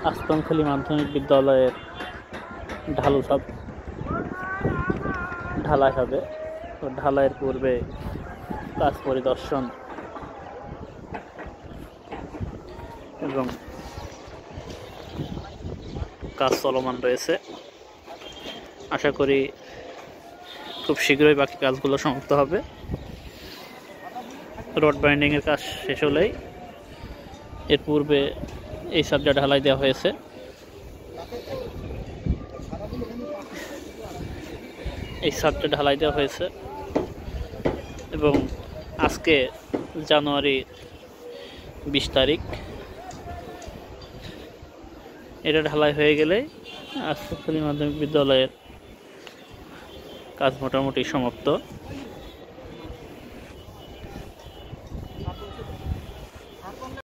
আসমানখালী মাধ্যমিক বিদ্যালয়ের ঢালু ছাদ ঢালাই হবে। তো ঢালাইয়ের পূর্বে কাজ পরিদর্শন এবং কাজ চলমান রয়েছে। আশা করি খুব শীঘ্রই বাকি কাজগুলো সমাপ্ত হবে। রড বাইন্ডিং এর কাজ শেষ হলেই এর পূর্বে এই সাবজা ঢালাই দেওয়া হয়েছে। এই সাবজা ঢালাই দেওয়া হয়েছে এবং আজকে জানুয়ারি 20 তারিখ। এটা ঢালাই হয়ে গেলে আসমানখালী মাধ্যমিক বিদ্যালয়ের কাজ মোটামুটি সমাপ্ত।